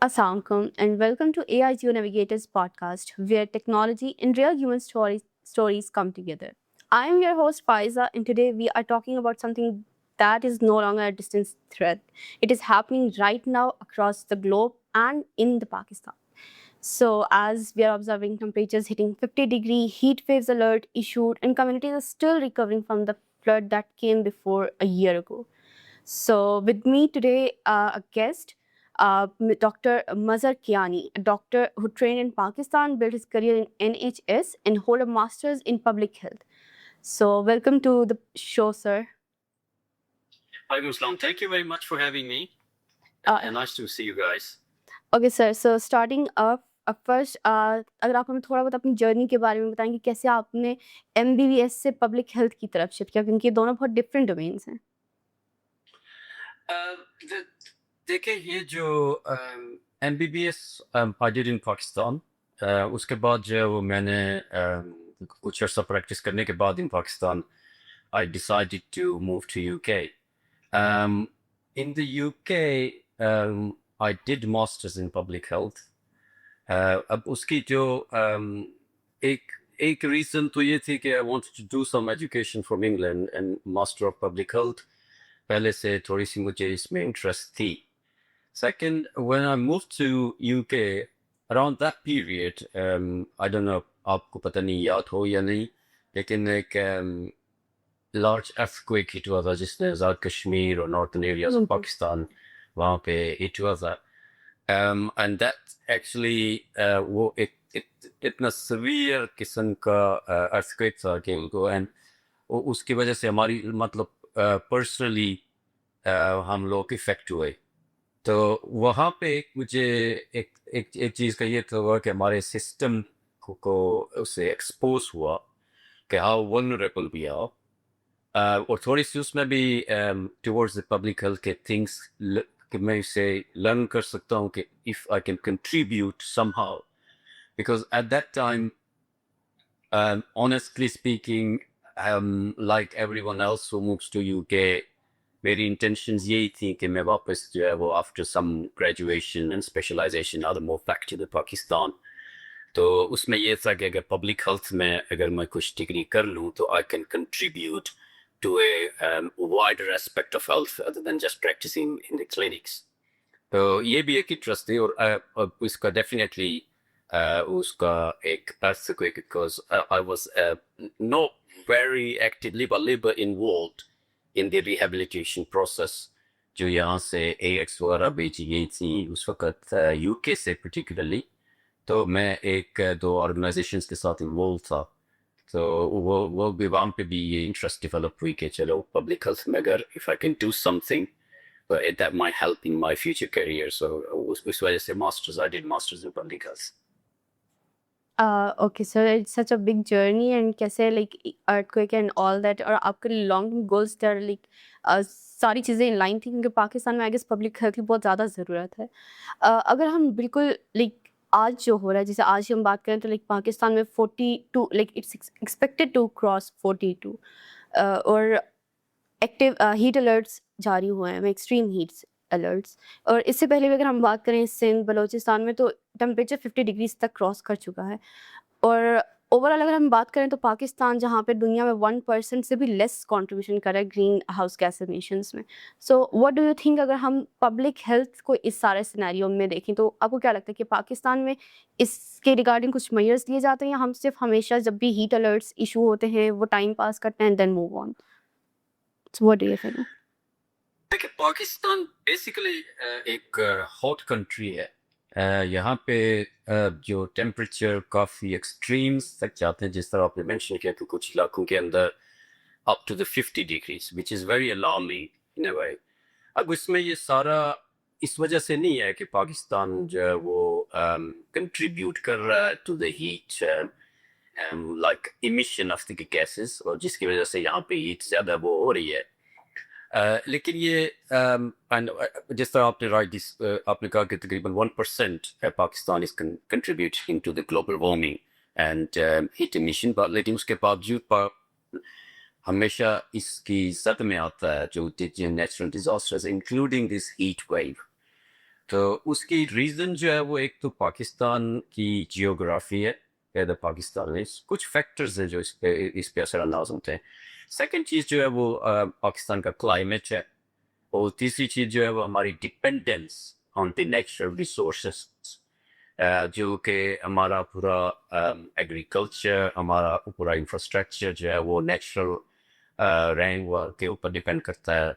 Assalamualaikum and welcome to AI Geo Navigators podcast, where technology and real human stories come together. I am your host Faiza, and today we are talking about something that is no longer a distant threat. It is happening right now across the globe and in the Pakistan. So, as we are observing temperatures hitting 50-degree, heat waves alert issued, and communities are still recovering from the flood that came before a year ago. So, with me today, a guest, Dr. Mazhar Kiani, a doctor who trained in Pakistan, built his career in NHS, and hold a master's in public health. So, welcome to the show, sir. Hi, Muslam. Thank you very much for having me. Uh, Nice to see you guys. Okay sir so starting up first अगर आप हमें थोड़ा बहुत अपनी journey के बारे में बताएं कि कैसे आपने एमबीबीएस से पब्लिक हेल्थ की तरफ शिफ्ट किया क्योंकि ये दोनों बहुत डिफरेंट डोमेन्स हैं. देखिए ये जो MBBS I did in Pakistan उसके बाद जो है वो मैंने कुछ अर्सा प्रैक्टिस करने के बाद इन Pakistan I decided to move to UK. In the UK, I did masters in public health. अब उसकी जो एक एक रीजन तो ये थी कि I wanted to do some education from England and master of public health पहले से थोड़ी सी मुझे इसमें इंटरेस्ट थी. Second, when I moved to UK, around that period, I don't know आपको पता नहीं याद हो या नहीं, लेकिन एक large earthquake hit हुआ था जिसने आज़ाद कश्मीर और northern areas of Pakistan वहाँ पे hit हुआ था. And that actually वो इतना severe किस्म का earthquake था कि उनको and उसकी वजह से हमारी मतलब personally हम लोग इफेक्ट हुए. तो वहाँ पे मुझे एक चीज़ का ये तो हुआ कि हमारे सिस्टम को उससे एक्सपोज हुआ कि हाउ वल्नरेबल वी आर. और थोड़ी सी उसमें भी टुवर्ड्स द पब्लिक हेल्थ के थिंग्स कि मैं इसे लर्न कर सकता हूँ कि if I can contribute somehow because at that time, honestly speaking, like everyone else who moves to UK, मेरी intentions यही थी कि मैं वापस जो है वो after some graduation and specialization I'll move back to the Pakistan. तो उसमें ये था कि अगर public health में अगर मैं कुछ डिग्री कर लूँ तो I can contribute to a wider aspect of health other than just practicing in the clinics. तो ये भी एक इंटरेस्ट थी और उसका डेफिनेटली उसका एक अर्थ को because I was not very actively but little involved in the rehabilitation process जो यहाँ से AX वगैरह भेजी गई थी उस वक्त UK से particularly. तो मैं एक दो ऑर्गेनाइजेशंस के साथ इन्वॉल्व था. तो वो भी वहाँ पे भी ये इंटरेस्ट डेवलप हुई कि चलो पब्लिक हेल्थ में अगर if I can do something that might help in my future career. So उस वजह से masters I did masters in public health. Okay, so it's such a big journey and कैसे like earthquake and all that और आपके long term goals that are like सारी चीज़ें in line थी क्योंकि पाकिस्तान में I guess public health की बहुत ज़्यादा ज़रूरत है. अगर हम बिल्कुल like आज जो हो रहा है जैसे आज की हम बात करें तो like पाकिस्तान में 42 like it's expected to cross 42 और एक्टिव हीट अलर्ट्स जारी हुए हैं एक्सट्रीम हीट्स अलर्ट्स. और इससे पहले भी अगर हम बात करें सिंध बलूचिस्तान में तो टेम्परेचर 50 डिग्रीज तक क्रॉस कर चुका है. और ओवरऑल अगर हम बात करें तो पाकिस्तान जहाँ पे दुनिया में 1% से भी लेस कंट्रीब्यूशन कर रहा है ग्रीन हाउस गैस एमिशंस में. सो व्हाट डू यू थिंक अगर हम पब्लिक हेल्थ को इस सारे सिनेरियो में देखें तो आपको क्या लगता है कि पाकिस्तान में इसके रिगार्डिंग कुछ मेजर्स लिए जाते हैं या हम सिर्फ हमेशा जब भी हीट अलर्ट्स इशू होते हैं वो टाइम पास करते हैं and then move on. So what do you think? देखिए पाकिस्तान बेसिकली एक हॉट कंट्री है. यहाँ पे जो टेम्परेचर काफ़ी एक्सट्रीम्स तक जाते हैं जिस तरह आपने मेंशन किया कि कुछ इलाकों के अंदर up to the 50 degrees which is very alarming in a way. अब इसमें ये सारा इस वजह से नहीं है कि पाकिस्तान जो है वो कंट्रीब्यूट कर रहा है to the heat like emission of the gases और जिसकी वजह से यहाँ पे हीट ज़्यादा वो हो रही है. लेकिन ये जिस तरह आपने आपने कहा कि तकरीबन 1% Pakistan is contributing to the global warming and heat emission. लेकिन उसके बावजूद हमेशा इसकी सद में आता है जो natural disasters including this heat wave. तो उसकी रीज़न जो है वो एक तो पाकिस्तान की जियोग्राफी है, कहते पाकिस्तान में कुछ फैक्टर्स हैं जो इस पे असरअंदाज होते हैं। सेकंड चीज़ जो है वो पाकिस्तान का क्लाइमेट है, और तीसरी चीज़ जो है वो हमारी dependence on the natural resources, जो कि हमारा पूरा एग्रीकल्चर, हमारा पूरा इंफ्रास्ट्रक्चर जो है वो नेचुरल रेन के ऊपर डिपेंड करता है।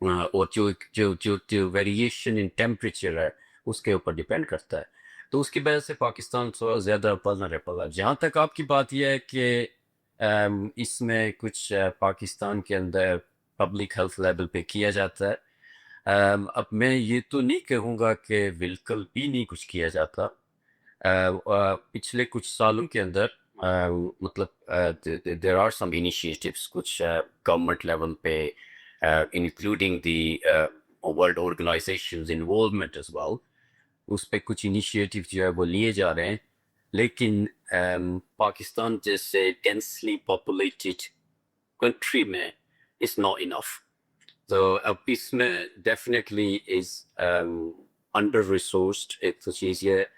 और जो वेरिएशन इन टेम्परेचर है उसके ऊपर डिपेंड करता है। तो उसकी वजह से पाकिस्तान थोड़ा ज़्यादा वल्नरेबल है। जहाँ तक आपकी बात यह है कि इसमें कुछ पाकिस्तान के अंदर पब्लिक हेल्थ लेवल पे किया जाता है। अब मैं ये तो नहीं कहूँगा कि बिल्कुल भी नहीं कुछ किया जाता। पिछले कुछ सालों के अंदर मतलब देर आर सम इनिशिएटिव्स कुछ गवर्नमेंट लेवल पे, including the world organizations involvement as well, उस पे कुछ इनिशिएटिव जो है वो लिए जा रहे हैं। लेकिन पाकिस्तान जैसे डेंसली पॉपुलेटेड कंट्री में इट्स नॉट इनफ। तो अब इसमें डेफिनेटली इज अंडर रिसोर्स्ड, एक तो चीज़ ये है।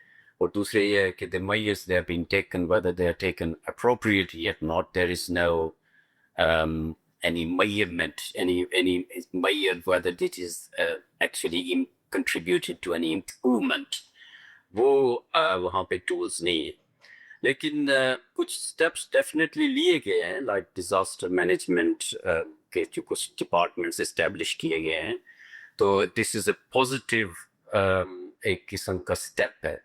और दूसरे ये है कि the measures they have been taken, whether they are taken appropriately yet not, there is no any measurement, any measure whether it is actually contributed to any improvement. वो वहाँ पे टूल्स नहीं है। लेकिन कुछ स्टेप्स डेफिनेटली लिए गए हैं, लाइक डिजास्टर मैनेजमेंट के जो कुछ डिपार्टमेंट्स इस्टेब्लिश किए गए हैं। तो दिस इज अ पॉजिटिव एक किस्म का स्टेप है,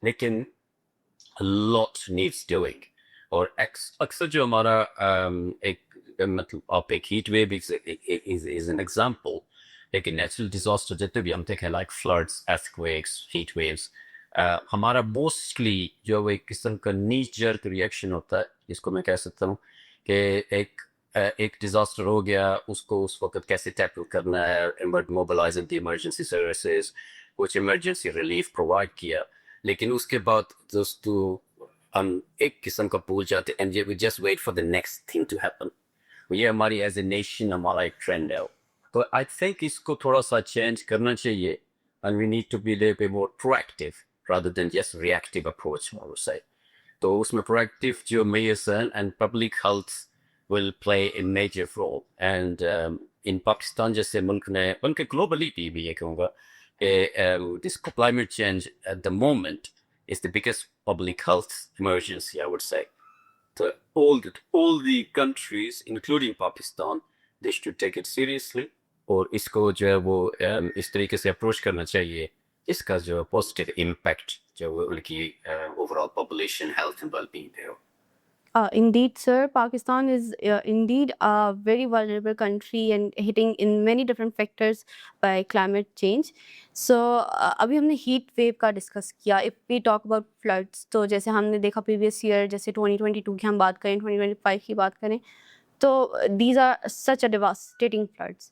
लेकिन लॉट नीड्स डूइंग। और अक्सर जो हमारा एक मतलब आप एक heat wave is an example, लेकिन नेचुरल डिजास्टर जितने भी हम देखें like floods, earthquakes, heat waves, हमारा मोस्टली जो एक किस्म का नी जर्क रिएक्शन होता है, जिसको मैं कह सकता हूँ कि एक डिजास्टर हो गया, उसको उस वक्त कैसे टैकल करना है, मोबिलाइजिंग द इमरजेंसी सर्विसेज, कुछ इमरजेंसी रिलीफ प्रोवाइड किया। लेकिन उसके बाद दोस्तों हम एक किस्म का भूल जाते and we just wait for the next thing to happen. ये हमारी एज ए नेशन हमारा एक ट्रेंड है। तो आई थिंक इसको थोड़ा सा चेंज करना चाहिए, and we need to be little bit more proactive rather than just reactive approach, I would say. तो उसमें proactive जो measures हैं and public health will play a major role. And in Pakistan जैसे मुल्क ने, बल्कि globally भी ये कहूँगा कि this climate change at the moment is the biggest public health emergency, I would say. So all the countries, including Pakistan, they should take it seriously. और इसको जो है वो इस तरीके से अप्रोच करना चाहिए, इसका जो पॉजिटिव इम्पैक्ट जो उनकी overall population health and wellbeing पे हो। Indeed, sir, Pakistan is indeed a very vulnerable country and hitting in many different factors by climate change. So, अभी हमने heat wave का डिस्कस किया. If we talk about floods, तो जैसे हमने देखा previous year, जैसे 2022 की हम बात करें, 2025 की बात करें, तो these are such a devastating floods.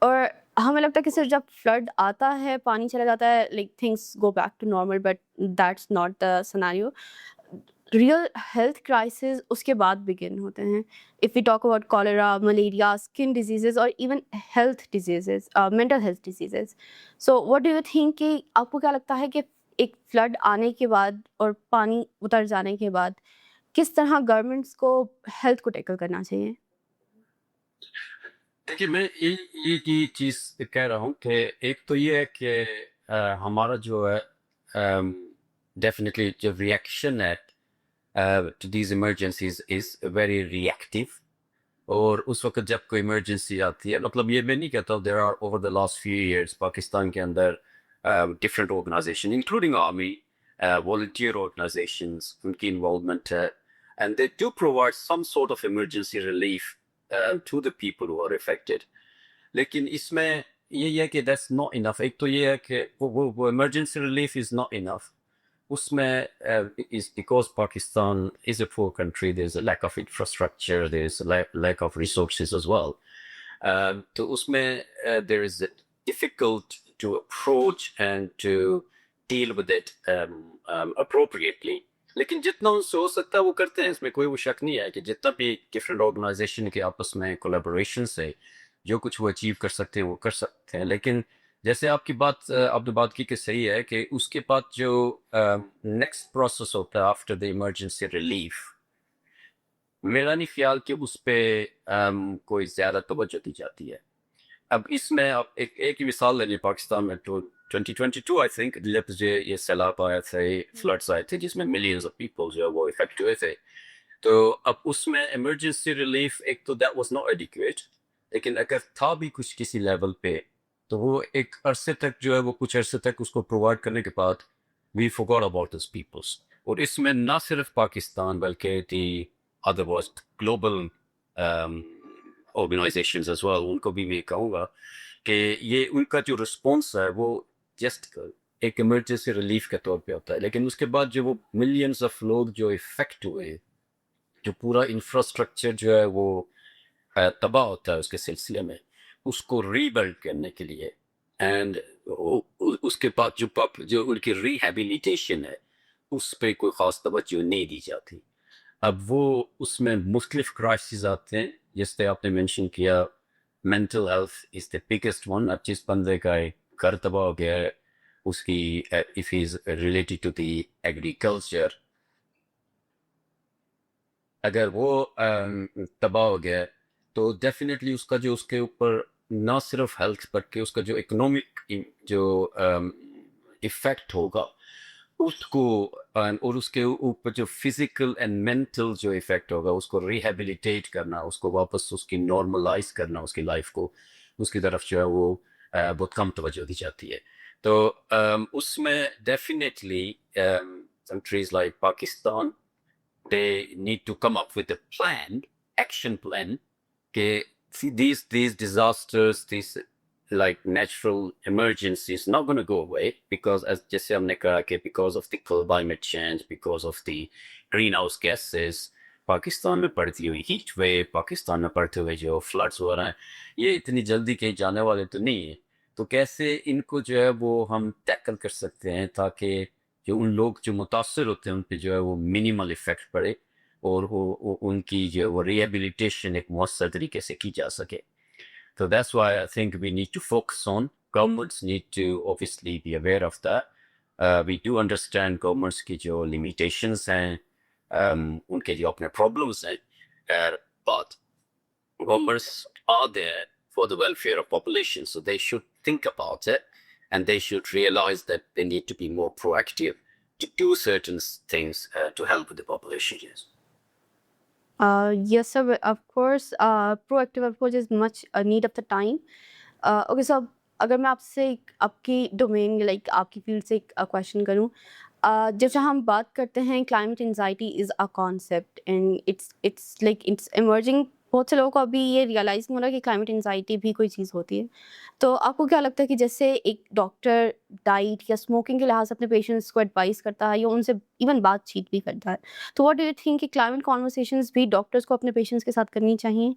और हमें लगता है कि सिर्फ जब फ्लड आता है, पानी चला जाता है, like things go back to normal, but that's not the scenario. Real health crisis उसके बाद बिगिन होते हैं। If we talk about cholera, malaria, skin diseases और even health diseases, mental health diseases. So what do you think कि आपको क्या लगता है कि एक फ्लड आने के बाद और पानी उतर जाने के बाद किस तरह गवर्नमेंट्स को हेल्थ को टैकल करना चाहिए? देखिए मैं ये चीज़ कह रहा हूँ कि एक तो ये है कि हमारा जो है डेफिनेटली जो रिएक्शन है to these emergencies is very reactive. और उस वक्त जब कोई इमरजेंसी आती है, मतलब ये मैं नहीं कहता, there are over the last few years Pakistan के अंदर different organization including army, volunteer organizations, उनकी इन्वॉल्वमेंट है, and they do provide some sort of emergency relief to the people who are affected. लेकिन इसमें ये है कि दैट्स नॉट इनफ। एक तो ये है कि वो emergency relief is not enough. उसमें is because Pakistan is a poor country, there's a lack of infrastructure, there's a lack of resources as well. तो उसमें there is a difficult to approach and to deal with it appropriately. लेकिन जितना उनसे हो सकता है वो करते हैं, इसमें कोई वो शक नहीं है कि जितना भी डिफरेंट ऑर्गेनाइजेशन के आपस में कोलेबोरेशन से जो कुछ वो अचीव कर सकते हैं वो कर सकते हैं। लेकिन जैसे आपने बात की कि सही है कि उसके बाद जो नेक्स्ट प्रोसेस होता है आफ्टर द इमरजेंसी रिलीफ, मेरा नहीं ख्याल कि उस पे कोई ज्यादा तवज्जो दी जाती है। अब इसमें आप एक ही मिसाल ले लीजिए, पाकिस्तान में तो 2022 आई थिंक जब ये सैलाब आया थे, फ्लड्स आए थे जिसमें मिलियंस ऑफ पीपल जो है वो इफेक्ट हुए थे। तो अब उसमें इमरजेंसी रिलीफ एक तो दैट वाज नॉट एडिक्वेट, लेकिन अगर था भी कुछ किसी लेवल पे तो वो एक अरसे तक जो है वो कुछ अरसे तक उसको प्रोवाइड करने के बाद we forgot about this peoples. और इसमें ना सिर्फ पाकिस्तान बल्कि the otherwise global organisations as well, उनको भी मैं कहूँगा कि ये उनका जो रिस्पॉन्स है वो जस्ट एक इमरजेंसी रिलीफ के तौर पे होता है, लेकिन उसके बाद जो वो मिलियंस ऑफ लोग जो इफेक्ट हुए, जो पूरा इंफ्रास्ट्रक्चर जो है वो तबाह होता है उसके सिलसिले में, उसको रीबिल्ड करने के लिए एंड उसके बाद जो उनकी रिहेबिलिटेशन है उस पर कोई खास तवज्जो नहीं दी जाती। अब वो उसमें मुख्तलिफ क्राइसिस आते हैं, जैसे आपने मेंशन किया mental health is the biggest one. अब जिस बंदे का एक घर तबाह हो गया है, उसकी if is related to the agriculture, अगर वो तबाह हो गया है तो डेफिनेटली उसका जो उसके ऊपर ना सिर्फ हेल्थ बल्कि उसका जो इकोनॉमिक जो इफेक्ट होगा उसको और उसके ऊपर जो फिजिकल एंड मेंटल जो इफेक्ट होगा उसको रिहेबिलिटेट करना, उसको वापस उसकी नॉर्मलाइज करना उसकी लाइफ को, उसकी तरफ जो है वो बहुत कम तवज्जो दी जाती है। तो उसमें definitely countries like Pakistan, they need to come up with a plan, action plan. Okay, see these disasters, these like natural emergencies, not going to go away because as जैसे हमने कहा कि because of the climate change, because of the greenhouse gases, Pakistan में पड़ती हुई heat wave, Pakistan में पड़ते हुए जो फ्लड्स हो रहे हैं, ये इतनी जल्दी कहीं जाने वाले तो नहीं है। तो कैसे इनको जो है वो हम टैकल कर सकते हैं ताकि जो उन लोग जो मुतासर होते हैं उन पे जो है वो मिनिमल इफेक्ट पड़े और वो उनकी जो वो रिहेबिलिटेशन एक मौसर तरीके से की जा सके। So that's why I think we need to focus on, governments need to obviously be aware of that. We do understand governments की जो limitations हैं, उनके जो अपने problems हैं, but governments are there for the welfare of population, so they should think about it and they should realize that they need to be more proactive to do certain things to help with the population. Yes. Yes, sir. Of course, proactive approach is much a need of the time. Okay so अगर मैं आपसे आपकी domain like आपकी field से एक question करूं, जैसे हम बात करते हैं climate anxiety is a concept and it's like it's emerging. बहुत से लोगों को अभी ये रियलाइज़ नहीं हो रहा कि क्लाइमेट एंजाइटी भी कोई चीज़ होती है। तो आपको क्या लगता है कि जैसे एक डॉक्टर डाइट या स्मोकिंग के लिहाज से अपने पेशेंट्स को एडवाइस करता है या उनसे इवन बातचीत भी करता है, तो व्हाट डू यू थिंक कि क्लाइमेट कॉन्वर्सेशंस भी डॉक्टर्स को अपने पेशेंट्स के साथ करनी चाहिए?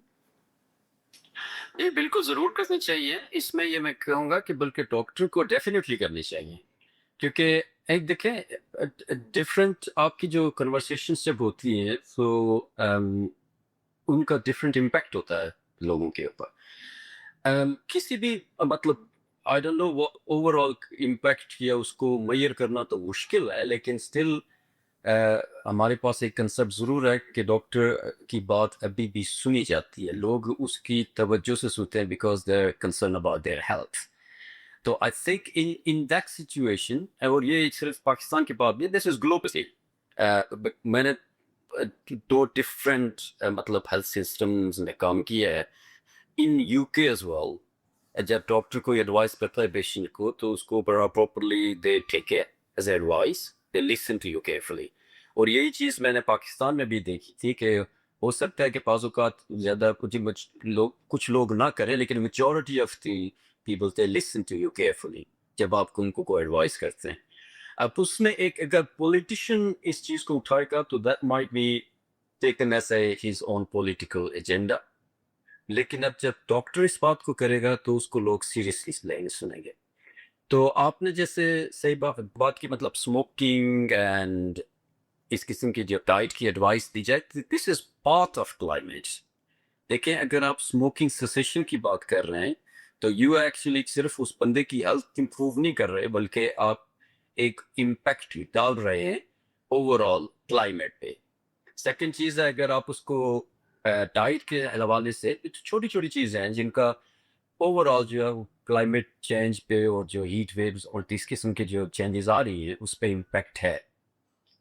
ये बिल्कुल जरूर करनी चाहिए, इसमें ये मैं कहूँगा कि बल्कि डॉक्टर को डेफिनेटली करनी चाहिए, क्योंकि एक देखें डिफरेंट आपकी जो कन्वर्सेशन जब होती हैं तो उनका डिफरेंट इम्पैक्ट होता है लोगों के ऊपर। किसी भी मतलब आई डोंट नो वो ओवरऑल इम्पैक्ट या उसको मेजर करना तो मुश्किल है, लेकिन स्टिल हमारे पास एक कंसेप्ट ज़रूर है कि डॉक्टर की बात अभी भी सुनी जाती है, लोग उसकी तवज्जो से सुनते हैं because they are concern about their health. तो I think in in that situation, और ये सिर्फ पाकिस्तान की बात नहीं, दिस इज ग्लोबली। मैंने दो डिफरेंट मतलब हेल्थ सिस्टम्स में काम किया है इन यूके एज वेल। जब डॉक्टर कोई एडवाइस करता है पेशेंट को तो उसको बड़ा properly they take it as advice, they listen to you carefully. और यही चीज़ मैंने पाकिस्तान में भी देखी थी कि हो सकता है कि बाज़ ज़्यादा कुछ लोग ना करें, लेकिन majority of the people they listen to you carefully जब आप उनको कोई एडवाइस करते हैं। अब उसमें एक अगर पॉलिटिशियन इस चीज़ को उठाएगा तो that might be taken as his own political agenda, लेकिन अब जब डॉक्टर इस बात को करेगा तो उसको लोग सीरियसली लेंगे, सुनेंगे। तो आपने जैसे सही बात की, मतलब स्मोकिंग एंड इस किस्म की जो डाइट की एडवाइस दी जाए, this is part of climate. देखिए अगर आप स्मोकिंग सेसेशन की बात कर रहे हैं तो यू एक्चुअली सिर्फ उस बंदे की हेल्थ इंप्रूव नहीं कर रहे, बल्कि आप एक इम्पैक्ट डाल रहे हैं ओवरऑल क्लाइमेट पे। सेकंड चीज़ है, अगर आप उसको डाइट के हवाले से, छोटी छोटी चीज़ें हैं जिनका ओवरऑल जो है क्लाइमेट चेंज पे और जो हीट वेव्स और इस किस्म के जो चेंजेस आ रही है उस पर इम्पैक्ट है।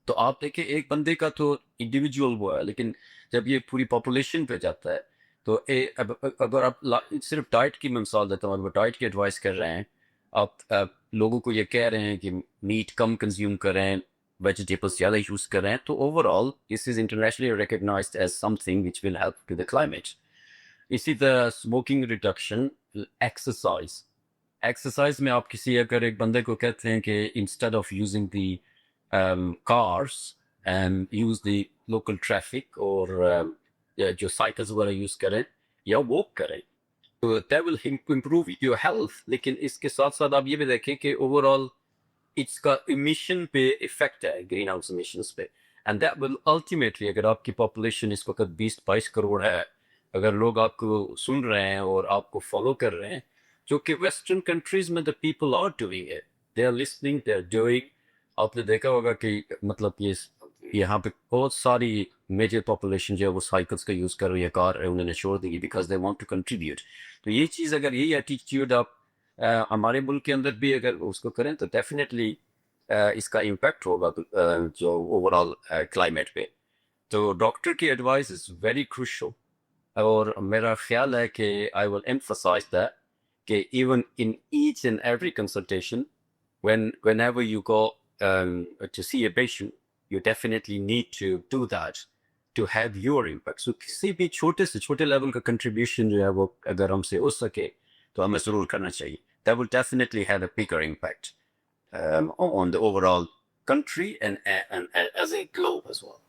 तो आप देखिए, एक बंदे का तो इंडिविजुअल वो है, लेकिन जब ये पूरी पॉपुलेशन पे जाता है तो अगर आप सिर्फ डाइट की मैं मिसाल देता हूँ, अगर डाइट की एडवाइस कर रहे हैं, आप लोगों को ये कह रहे हैं कि मीट कम कंज्यूम करें, वेजिटेबल्स ज़्यादा यूज़ करें, तो overall this is internationally recognised as something which will help to the climate. इसी तरह स्मोकिंग रिडक्शन, एक्सरसाइज। एक्सरसाइज में आप किसी अगर एक बंदे को कहते हैं कि instead of using the cars and use the local traffic और जो साइकिल्स वगैरह यूज करें या वॉक करें, तो that will improve your health। लेकिन इसके साथ साथ आप ये भी देखें कि ओवरऑल इसका इमिशन पे इफेक्ट है, ग्रीन हाउस इमिशंस पे, एंड दैट विल अल्टीमेटली, अगर आपकी पॉपुलेशन इस वक्त 20-22 करोड़ है, अगर लोग आपको सुन रहे हैं और आपको फॉलो कर रहे हैं, जो कि वेस्टर्न कंट्रीज में the people are doing it, they are listening, they are doing. आपने देखा होगा कि मतलब ये यहाँ पे बहुत सारी मेजर पॉपुलेशन जो है वो साइकिल्स का यूज़ कर रही है, कार उन्होंने छोड़ दी because they want to contribute. तो ये चीज़, अगर यही एटीट्यूड आप हमारे मुल्क के अंदर भी अगर उसको करें तो डेफिनेटली इसका इम्पैक्ट होगा जो ओवरऑल क्लाइमेट पे। तो डॉक्टर की एडवाइस इज़ वेरी क्रूशल, और मेरा ख्याल है कि आई विल एम्फसाइज दैट कि even in each and every consultation, whenever you go to see a patient, you definitely need to do that to have your impact। So किसी भी छोटे से छोटे लेवल का कंट्रीब्यूशन जो है वो अगर हमसे हो सके तो हमें ज़रूर करना चाहिए। That will definitely have a bigger impact on the overall country and as a globe as well।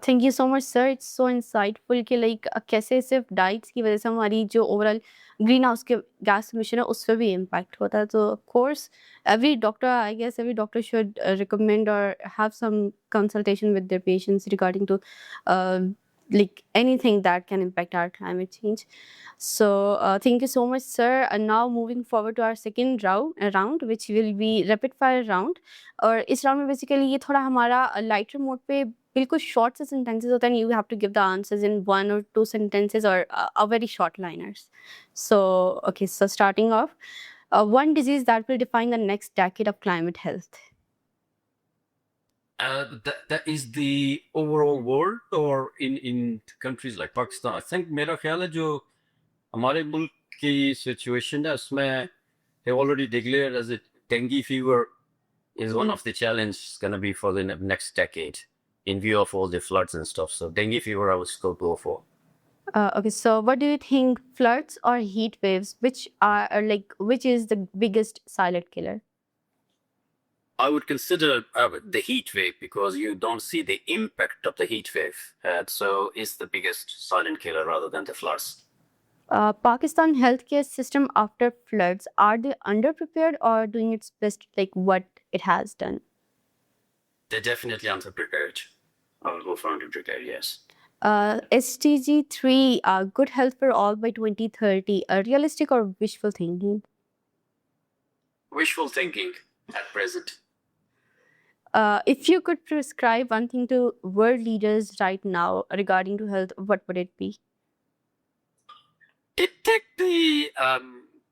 Thank you so much sir, it's so insightful कि लाइक कैसे सिर्फ डाइट्स की वजह से हमारी जो ओवरऑल ग्रीन हाउस के गैस एमिशन है उस पर भी इम्पैक्ट होता है। तो of course every doctor, I guess every doctor should recommend और have some consultation with their patients regarding to like anything that can impact our climate change. So thank you so much sir, and now moving forward to our second round which will be rapid fire round। और इस round में basically ये थोड़ा हमारा lighter mode पे बिल्कुल short से sentences होता है, you have to give the answers in 1 or 2 sentences or a very short liners। So okay, so starting off, one disease that will define the next decade of climate health। That is the overall world or in countries like Pakistan। I think मेरा ख्याल है जो हमारे मुल्क की situation है उसमें they already declared as a dengue fever is one of the challenges going to be for the next decade in view of all the floods and stuff। So dengue fever I would still go for। Okay, so what do you think, floods or heat waves, which are like which is the biggest silent killer? I would consider the heat wave because you don't see the impact of the heat wave, so it's the biggest silent killer rather than the floods। Pakistan healthcare system after floods, are they underprepared or doing its best like what it has done? They're definitely underprepared। I will go for underprepared, yes। SDG 3, good health for all by 2030, realistic or wishful thinking? Wishful thinking at present। If you could prescribe one thing to world leaders right now regarding to health, what would it be? Detect the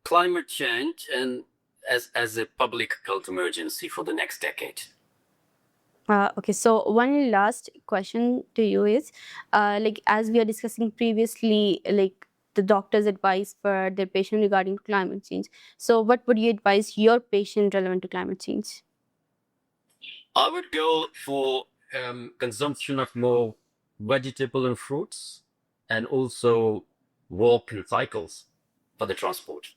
climate change and as a public health emergency for the next decade। Okay, so one last question to you is, like as we are discussing previously, like the doctor's advice for their patient regarding climate change. So what would you advise your patient relevant to climate change? I would go for consumption of more vegetable and fruits, and also walk and cycles for the transport।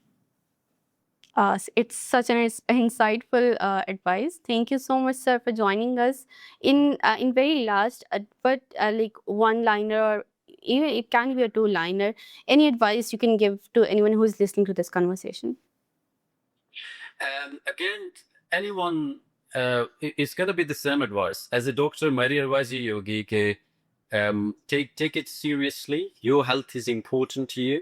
It's such an insightful advice. Thank you so much, sir, for joining us. In very last, but like one liner or even it can be a two liner. Any advice you can give to anyone who is listening to this conversation? Again, anyone, it's gonna be the same advice as a doctor। मेरी advice ये होगी कि take it seriously। Your health is important to you,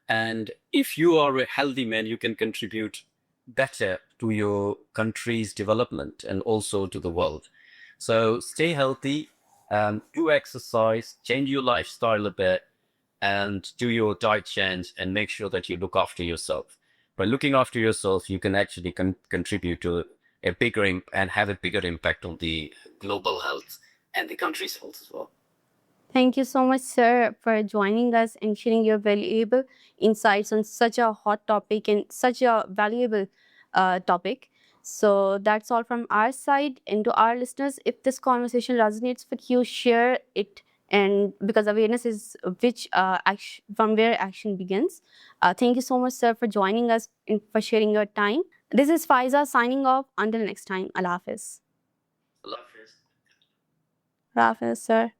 And if you are a healthy man, you can contribute better to your country's development and also to the world. So stay healthy, do exercise, change your lifestyle a bit, and do your diet change and make sure that you look after yourself. By looking after yourself, you can actually contribute to a and have a bigger impact on the global health and the country's health as well. Thank you so much, sir, for joining us and sharing your valuable insights on such a hot topic and such a valuable topic. So that's all from our side. And to our listeners, if this conversation resonates with you, share it. And because awareness is which action, from where action begins. Thank you so much, sir, for joining us and for sharing your time. This is Faiza signing off. Until next time, Allah Hafiz. Allah Hafiz. Allah Hafiz, sir.